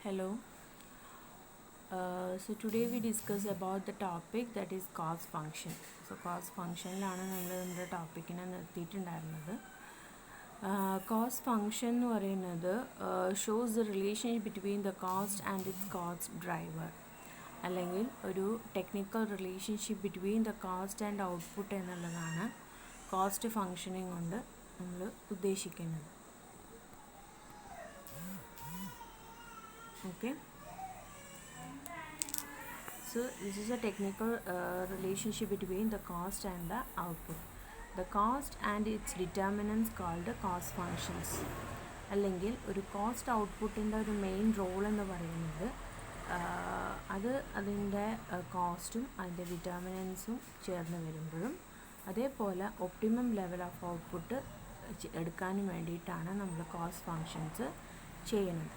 Hello. So today we discuss about the topic that is cost function. So cost functionലാണ് നമ്മൾ നമ്മുടെ ടോപ്പിക്കിനെ നിർത്തിയിട്ടുണ്ടായിരുന്നത്. Cost function എന്ന് പറയുന്നത് shows the relationship between the cost and it's cost driver, അല്ലെങ്കിൽ ഒരു technical relationship between the cost and output എന്നുള്ളതാണ് cost functioning കൊണ്ട് നമ്മൾ ഉദ്ദേശിക്കുന്നത്. Okay. So this is a technical relationship between the cost and the output. The cost and its determinants called the cost functions. അല്ലെങ്കിൽ ഒരു cost ഔട്ട്പുട്ടിൻ്റെ ഒരു main role എന്ന് പറയുന്നത് അതിൻ്റെ കോസ്റ്റും അതിൻ്റെ ഡിറ്റർമിനൻസും ചേർന്ന് വരുമ്പോഴും അതേപോലെ ഒപ്റ്റിമം ലെവൽ ഓഫ് ഔട്ട്പുട്ട് എടുക്കാനും വേണ്ടിയിട്ടാണ് നമ്മൾ കോസ്റ്റ് ഫങ്ഷൻസ് ചെയ്യുന്നത്.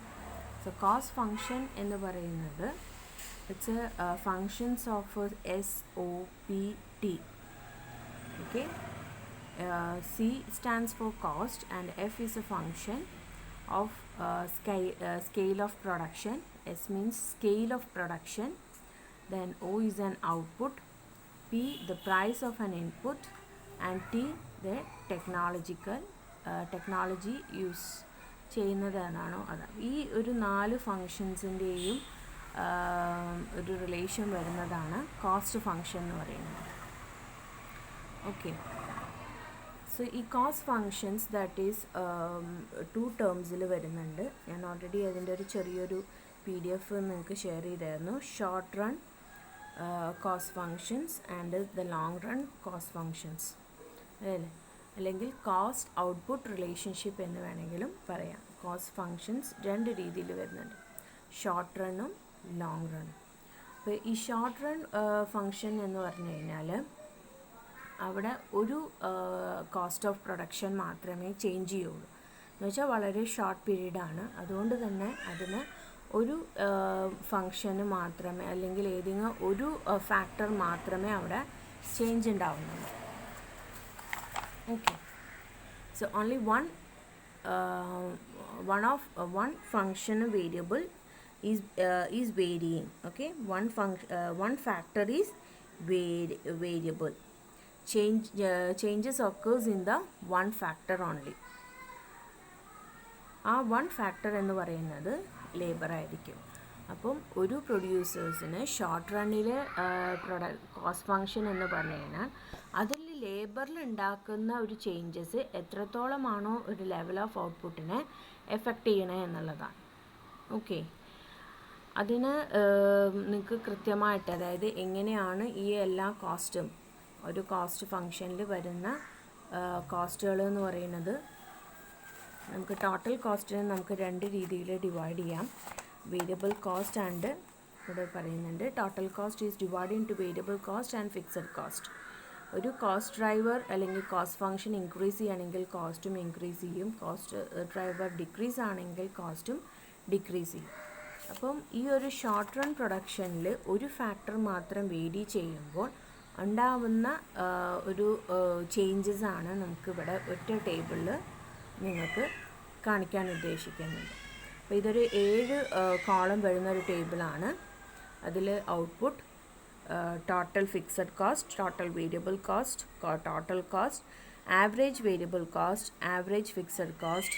So cost function എന്ന് പറയുന്നത് it's functions of SOPT. Okay. C stands for cost and F is a function of scale of production. S means scale of production. Then O is an output. P the price of an input, and T the technology use ചെയ്യുന്നതാണോ അതാണ്. ഈ ഒരു 4 ഫങ്ഷൻസിൻ്റെയും ഒരു relation വരുന്നതാണ് cost function എന്ന് പറയുന്നത്. Okay. So ഈ cost functions that is 2 ടേംസിൽ വരുന്നുണ്ട്. ഞാൻ ഓൾറെഡി അതിൻ്റെ ഒരു ചെറിയൊരു PDF നിങ്ങൾക്ക് ഷെയർ ചെയ്തായിരുന്നു. Short run cost functions and the long run cost functions, അതല്ലേ, അല്ലെങ്കിൽ കോസ്റ്റ് ഔട്ട്പുട്ട് റിലേഷൻഷിപ്പ് എന്ന് വേണമെങ്കിലും പറയാം. കോസ്റ്റ് ഫങ്ഷൻസ് 2 രീതിയിൽ വരുന്നുണ്ട്, ഷോർട്ട് റണ്ണും ലോങ് റണ്ണും. അപ്പോൾ ഈ ഷോർട്ട് റൺ ഫങ്ഷൻ എന്ന് പറഞ്ഞു കഴിഞ്ഞാൽ അവിടെ ഒരു കോസ്റ്റ് ഓഫ് പ്രൊഡക്ഷൻ മാത്രമേ ചേഞ്ച് ചെയ്യുള്ളൂ. എന്ന് വെച്ചാൽ വളരെ ഷോർട്ട് പീരീഡാണ്. അതുകൊണ്ട് തന്നെ അതിന് ഒരു ഫങ്ഷന് മാത്രമേ, അല്ലെങ്കിൽ ഏതെങ്കിലും ഒരു ഫാക്ടർ മാത്രമേ അവിടെ change ഉണ്ടാവുന്നുള്ളൂ. Okay. So only one function variable is varying. Okay. One factor is variable. Changes occurs in the one factor only. ആ 1 ഫാക്ടർ എന്ന് പറയുന്നത് ലേബർ ആയിരിക്കും. അപ്പം ഒരു പ്രൊഡ്യൂസേഴ്സിന് ഷോർട്ട് റണ്ണിലെ കോസ്റ്റ് ഫങ്ഷൻ എന്ന് പറഞ്ഞു കഴിഞ്ഞാൽ അതിൽ ലേബറിൽ ഉണ്ടാക്കുന്ന ഒരു ചേഞ്ചസ് എത്രത്തോളമാണോ ഒരു ലെവൽ ഓഫ് ഔട്ട്പുട്ടിനെ എഫക്റ്റ് ചെയ്യണേ എന്നുള്ളതാണ്. ഓക്കെ. അതിന് നിങ്ങൾക്ക് കൃത്യമായിട്ട്, അതായത് എങ്ങനെയാണ് ഈ എല്ലാ കോസ്റ്റും ഒരു കോസ്റ്റ് ഫങ്ഷനിൽ വരുന്ന കോസ്റ്റുകൾ എന്ന് പറയുന്നത്, നമുക്ക് ടോട്ടൽ കോസ്റ്റിനെ നമുക്ക് 2 രീതിയിൽ ഡിവൈഡ് ചെയ്യാം. വേരിയബിൾ കോസ്റ്റ് ആൻഡ് ഇവിടെ പറയുന്നുണ്ട് total cost is divide in to variable cost and fixed cost. ഒരു കോസ്റ്റ് ഡ്രൈവർ അല്ലെങ്കിൽ കോസ്റ്റ് ഫങ്ഷൻ ഇൻക്രീസ് ചെയ്യുകയാണെങ്കിൽ കോസ്റ്റും ഇൻക്രീസ് ചെയ്യും, കോസ്റ്റ് ഡ്രൈവർ ഡിക്രീസ് ആണെങ്കിൽ കോസ്റ്റും ഡിക്രീസ് ചെയ്യും. അപ്പം ഈ ഒരു ഷോർട്ട് റൺ പ്രൊഡക്ഷനിൽ ഒരു ഫാക്ടർ മാത്രം വേരി ചെയ്യുമ്പോൾ ഉണ്ടാവുന്ന ഒരു ചേഞ്ചസ് ആണ് നമുക്കിവിടെ ഒറ്റ ടേബിളിൽ നിങ്ങൾക്ക് കാണിക്കാൻ ഉദ്ദേശിക്കുന്നത്. അപ്പോൾ ഇതൊരു 7 കോളം വരുന്ന ഒരു ടേബിളാണ്. അതിൽ output, total fixed cost, total variable cost, total cost, average variable cost, average fixed cost,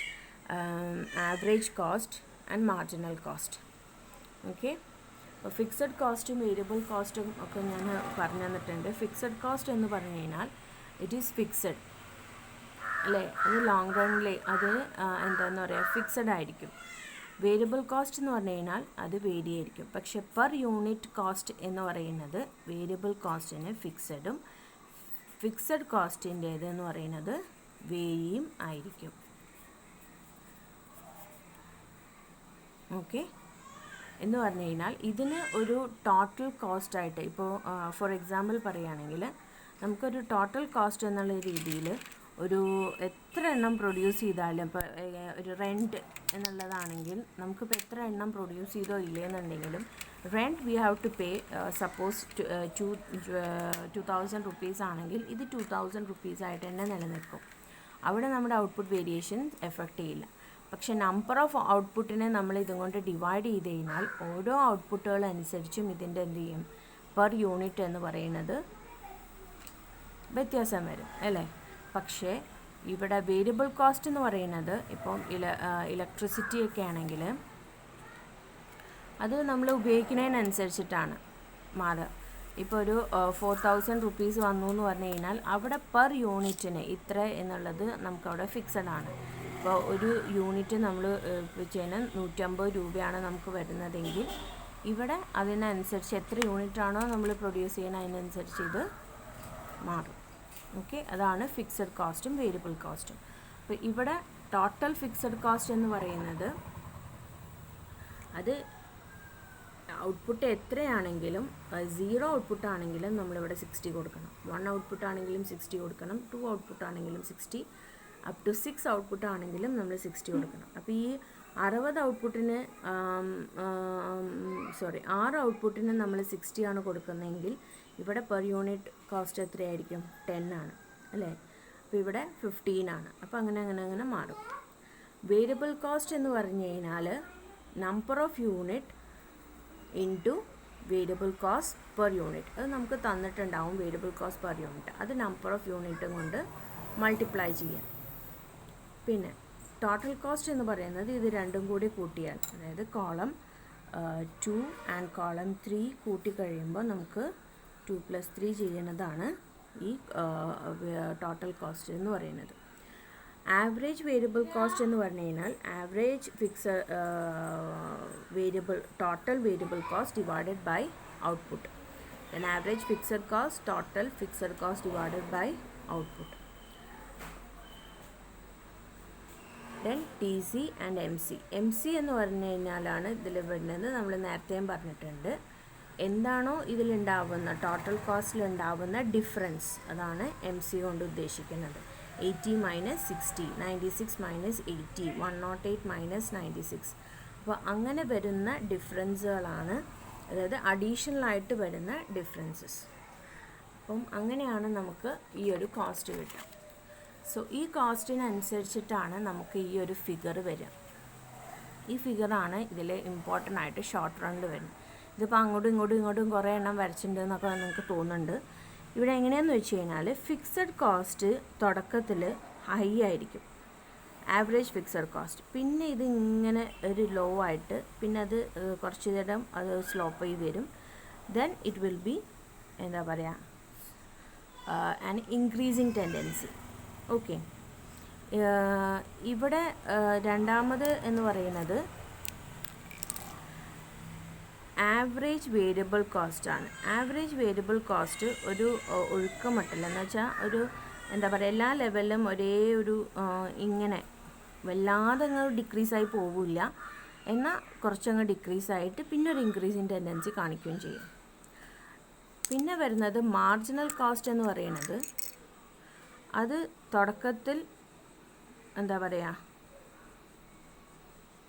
average cost and marginal cost. Okay. അപ്പോൾ ഫിക്സഡ് കോസ്റ്റും വേരിയബിൾ കോസ്റ്റും ഒക്കെ ഞാൻ പറഞ്ഞു തന്നിട്ടുണ്ട്. ഫിക്സഡ് കോസ്റ്റ് എന്ന് പറഞ്ഞു കഴിഞ്ഞാൽ ഇറ്റ് ഈസ് ഫിക്സഡ് അല്ലേ, അത് ലോങ് റണ്ണിൽ അത് എന്താണെന്ന് പറയുക ഫിക്സഡ് ആയിരിക്കും. വേരിയബിൾ കോസ്റ്റ് എന്ന് പറഞ്ഞു കഴിഞ്ഞാൽ അത് വേരി ആയിരിക്കും. പക്ഷെ പെർ യൂണിറ്റ് കോസ്റ്റ് എന്ന് പറയുന്നത് വേരിയബിൾ കോസ്റ്റിന് ഫിക്സഡും ഫിക്സഡ് കോസ്റ്റിൻ്റേത് എന്ന് പറയുന്നത് വേരിയും ആയിരിക്കും. ഓക്കെ. എന്ന് പറഞ്ഞു കഴിഞ്ഞാൽ ഇതിന് ഒരു ടോട്ടൽ കോസ്റ്റായിട്ട്, ഇപ്പോൾ ഫോർ എക്സാമ്പിൾ പറയുകയാണെങ്കിൽ നമുക്കൊരു ടോട്ടൽ കോസ്റ്റ് എന്നുള്ള രീതിയിൽ ഒരു എത്ര എണ്ണം പ്രൊഡ്യൂസ് ചെയ്താലും, ഇപ്പോൾ ഒരു റെൻറ്റ് എന്നുള്ളതാണെങ്കിൽ നമുക്കിപ്പോൾ എത്ര എണ്ണം പ്രൊഡ്യൂസ് ചെയ്തോ ഇല്ലയെന്നുണ്ടെങ്കിലും rent we have to pay. Suppose 2000 rupees ആണെങ്കിൽ ഇത് 2000 റുപ്പീസ് ആയിട്ട് തന്നെ നിലനിൽക്കും. അവിടെ നമ്മുടെ ഔട്ട്പുട്ട് വേരിയേഷൻ എഫക്റ്റ് ചെയ്യില്ല. പക്ഷേ നമ്പർ ഓഫ് ഔട്ട്പുട്ടിനെ നമ്മൾ ഇതുകൊണ്ട് ഡിവൈഡ് ചെയ്ത് കഴിഞ്ഞാൽ ഓരോ ഔട്ട്പുട്ടുകളനുസരിച്ചും ഇതിൻ്റെ എന്ത് ചെയ്യും, പെർ യൂണിറ്റ് എന്ന് പറയുന്നത് വ്യത്യാസം വരും അല്ലേ. പക്ഷേ ഇവിടെ വേരിയബിൾ കോസ്റ്റ് എന്ന് പറയുന്നത് ഇപ്പം ഇലക്ട്രിസിറ്റി ഒക്കെ ആണെങ്കിൽ അത് നമ്മൾ ഉപയോഗിക്കുന്നതിനനുസരിച്ചിട്ടാണ് മാറുക. ഇപ്പോൾ ഒരു 4000 റുപ്പീസ് വന്നു എന്ന് പറഞ്ഞു കഴിഞ്ഞാൽ അവിടെ പെർ യൂണിറ്റിന് ഇത്ര എന്നുള്ളത് നമുക്കവിടെ ഫിക്സഡ് ആണ്. ഇപ്പോൾ ഒരു യൂണിറ്റ് നമ്മൾ ചെയ്യുന്ന 150 രൂപയാണ് നമുക്ക് വരുന്നതെങ്കിൽ ഇവിടെ അതിനനുസരിച്ച് എത്ര യൂണിറ്റാണോ നമ്മൾ പ്രൊഡ്യൂസ് ചെയ്യുന്നത് അതിനനുസരിച്ച് ഇത് മാറും. ഓക്കെ, അതാണ് ഫിക്സഡ് കോസ്റ്റും വേരിയബിൾ കോസ്റ്റും. അപ്പോൾ ഇവിടെ ടോട്ടൽ ഫിക്സഡ് കോസ്റ്റ് എന്ന് പറയുന്നത് അത് ഔട്ട്പുട്ട് എത്രയാണെങ്കിലും 0 ഔട്ട്പുട്ട് ആണെങ്കിലും നമ്മളിവിടെ 60 കൊടുക്കണം, 1 ഔട്ട്പുട്ട് ആണെങ്കിലും 60 കൊടുക്കണം, 2 ഔട്ട്പുട്ട് ആണെങ്കിലും 60, അപ് ടു 6 ഔട്ട്പുട്ട് ആണെങ്കിലും നമ്മൾ 60 കൊടുക്കണം. അപ്പോൾ ഈ 60 ഔട്ട്പുട്ടിന് 6 ഔട്ട്പുട്ടിന് നമ്മൾ 60 ആണ് കൊടുക്കുന്നതെങ്കിൽ ഇവിടെ പെർ യൂണിറ്റ് കോസ്റ്റ് എത്രയായിരിക്കും, 10 ആണ് അല്ലേ. അപ്പോൾ ഇവിടെ 15 ആണ്. അപ്പോൾ അങ്ങനെ മാറും. വേരിയബിൾ കോസ്റ്റ് എന്ന് പറഞ്ഞു കഴിഞ്ഞാൽ number of unit into variable cost per unit. അത് നമുക്ക് തന്നിട്ടുണ്ടാവും വേരിയബിൾ കോസ്റ്റ് പെർ യൂണിറ്റ്. അത് നമ്പർ ഓഫ് യൂണിറ്റും കൊണ്ട് മൾട്ടിപ്ലൈ ചെയ്യാം. പിന്നെ ടോട്ടൽ കോസ്റ്റ് എന്ന് പറയുന്നത് ഇത് രണ്ടും കൂടി കൂട്ടിയാൽ, അതായത് കോളം 2 ആൻഡ് കോളം 3 കൂട്ടി കഴിയുമ്പോൾ നമുക്ക് 2 + 3 ചെയ്യുന്നതാണ് ഈ ടോട്ടൽ കോസ്റ്റ് എന്ന് പറയുന്നത്. ആവറേജ് വേരിയബിൾ കോസ്റ്റ് എന്ന് പറഞ്ഞു കഴിഞ്ഞാൽ average variable total variable cost divided by output. Then average fixed cost total fixed cost divided by output. Then TC and MC. MC എന്ന് പറഞ്ഞു കഴിഞ്ഞാലാണ് ഇതിൽ വരുന്നത്, നമ്മൾ നേരത്തെയും പറഞ്ഞിട്ടുണ്ട്. എന്താണോ ഇതിലുണ്ടാവുന്ന ടോട്ടൽ കോസ്റ്റിലുണ്ടാവുന്ന ഡിഫറൻസ്, അതാണ് MC കൊണ്ട് ഉദ്ദേശിക്കുന്നത്. 80 - 60, 96 - 80, 108 - 96. അപ്പോൾ അങ്ങനെ വരുന്ന ഡിഫറൻസുകളാണ്, അതായത് അഡീഷണലായിട്ട് വരുന്ന ഡിഫറൻസസ്. അപ്പം അങ്ങനെയാണ് നമുക്ക് ഈ ഒരു കോസ്റ്റ് കിട്ടുക. സോ ഈ കോസ്റ്റിനനുസരിച്ചിട്ടാണ് നമുക്ക് ഈ ഒരു ഫിഗർ വരിക. ഈ ഫിഗറാണ് ഇതിൽ ഇമ്പോർട്ടൻ്റ് ആയിട്ട് ഷോർട്ട് റണ്ണിൽ വരുന്നത്. ഇതിപ്പോൾ അങ്ങോട്ടും ഇങ്ങോട്ടും കുറേ എണ്ണം വരച്ചിട്ടുണ്ട് എന്നൊക്കെ നിങ്ങൾക്ക് തോന്നുന്നുണ്ട്. ഇവിടെ എങ്ങനെയാണെന്ന് വെച്ച് കഴിഞ്ഞാൽ ഫിക്സഡ് കോസ്റ്റ് തുടക്കത്തിൽ ഹൈ ആയിരിക്കും, ആവറേജ് ഫിക്സഡ് കോസ്റ്റ്. പിന്നെ ഇത് ഇങ്ങനെ ഒരു ലോ ആയിട്ട് പിന്നെ അത് കുറച്ച് നേരം അത് സ്ലോപ്പ് ആയി വരും. ദെൻ ഇറ്റ് വിൽ ബി എന്താ പറയുക, ആൻ ഇൻക്രീസിങ് ടെൻഡൻസി. ഓക്കെ, ഇവിടെ രണ്ടാമത് എന്ന് പറയുന്നത് ആവറേജ് വേരിയബിൾ കോസ്റ്റാണ്. ആവറേജ് വേരിയബിൾ കോസ്റ്റ് ഒരു ഒഴുക്കമട്ടില്ല, എന്ന് വെച്ചാൽ ഒരു എന്താ പറയുക, എല്ലാ ലെവലിലും ഒരേ ഒരു ഇങ്ങനെ വല്ലാതെ അങ്ങ് ഡിക്രീസായി പോവില്ല, എന്നാൽ കുറച്ചങ്ങ് ഡിക്രീസായിട്ട് പിന്നെ ഒരു ഇൻക്രീസിങ് ടെൻഡൻസി കാണിക്കുകയും ചെയ്യും. പിന്നെ വരുന്നത് മാർജിനൽ കോസ്റ്റ് എന്ന് പറയുന്നത്, അത് തുടക്കത്തിൽ എന്താ പറയുക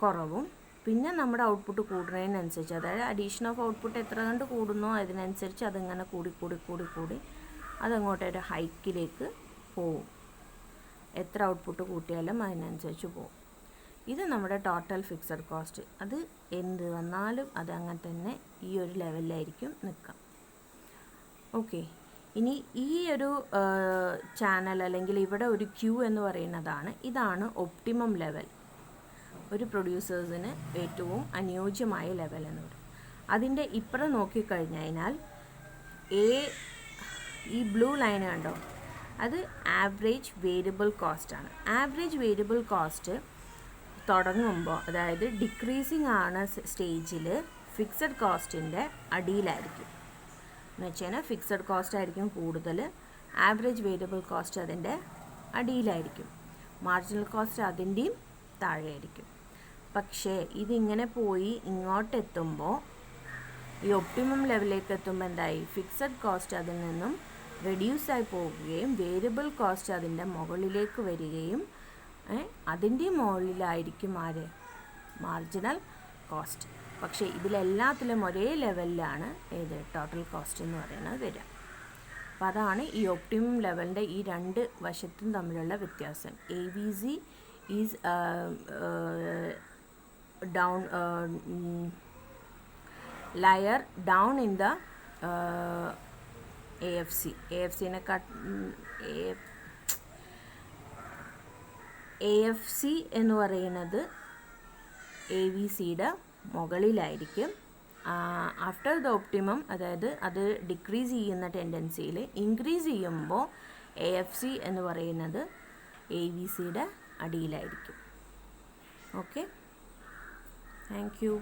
കുറവും പിന്നെ നമ്മുടെ ഔട്ട്പുട്ട് കൂടുന്നതിനനുസരിച്ച്, അതായത് അഡീഷൻ ഓഫ് ഔട്ട്പുട്ട് എത്ര കണ്ട് കൂടുന്നോ അതിനനുസരിച്ച് അതിങ്ങനെ കൂടി അതങ്ങോട്ടൊരു ഹൈക്കിലേക്ക് പോവും. എത്ര ഔട്ട്പുട്ട് കൂട്ടിയാലും അതിനനുസരിച്ച് പോവും. ഇത് നമ്മുടെ ടോട്ടൽ ഫിക്സഡ് കോസ്റ്റ്. അത് എന്ത് വന്നാലും അത് അങ്ങനെ തന്നെ ഈ ഒരു ലെവലിലായിരിക്കും നിൽക്കുക. ഓക്കെ, ഇനി ഈ ഒരു ചാനൽ അല്ലെങ്കിൽ ഇവിടെ ഒരു ക്യൂ എന്ന് പറയുന്നതാണ്, ഇതാണ് ഒപ്റ്റിമം ലെവൽ, ഒരു പ്രൊഡ്യൂസേഴ്സിന് ഏറ്റവും അനുയോജ്യമായ ലെവൽ എന്ന് പറയും. അതിൻ്റെ ഇപ്പുറം നോക്കിക്കഴിഞ്ഞാൽ ഈ ബ്ലൂ ലൈൻ കണ്ടോ, അത് ആവറേജ് വേരിയബിൾ കോസ്റ്റാണ്. ആവറേജ് വേരിയബിൾ കോസ്റ്റ് തുടങ്ങുമ്പോൾ, അതായത് ഡിക്രീസിങ് ആണ് സ്റ്റേജിൽ, ഫിക്സഡ് കോസ്റ്റിൻ്റെ അടിയിലായിരിക്കും. എന്ന് വെച്ച് കഴിഞ്ഞാൽ ഫിക്സഡ് കോസ്റ്റ് ആയിരിക്കും കൂടുതൽ, ആവറേജ് വേരിയബിൾ കോസ്റ്റ് അതിൻ്റെ അടിയിലായിരിക്കും, മാർജിനൽ കോസ്റ്റ് അതിൻ്റെയും താഴെയായിരിക്കും. പക്ഷേ ഇതിങ്ങനെ പോയി ഇങ്ങോട്ടെത്തുമ്പോൾ, ഈ ഒപ്റ്റിമം ലെവലിലേക്ക് എത്തുമ്പോൾ എന്തായി, ഫിക്സഡ് കോസ്റ്റ് അതിൽ നിന്നും റെഡ്യൂസായി പോവുകയും വേരിയബിൾ കോസ്റ്റ് അതിൻ്റെ മുകളിലേക്ക് വരികയും അതിൻ്റെ മുകളിലായിരിക്കും മാർജിനൽ കോസ്റ്റ്. പക്ഷേ ഇതിലെല്ലാത്തിലും ഒരേ ലെവലിലാണ് ഏത് ടോട്ടൽ കോസ്റ്റ് എന്ന് പറയുന്നത് വരിക. അപ്പോൾ അതാണ് ഈ ഒപ്റ്റിമം ലെവലിൻ്റെ ഈ രണ്ട് വശത്തും തമ്മിലുള്ള വ്യത്യാസം. AVC is down layer down in the AFC എന്ന് പറയുന്നത് AVCയുടെ മുകളിലായിരിക്കും. ആഫ്റ്റർ ദ ഒപ്റ്റിമം, അതായത് അത് ഡിക്രീസ് ചെയ്യുന്ന ടെൻഡൻസിയിൽ ഇൻക്രീസ് ചെയ്യുമ്പോൾ AFC എന്ന് പറയുന്നത് AVCയുടെ അടിയിലായിരിക്കും. Okay, thank U.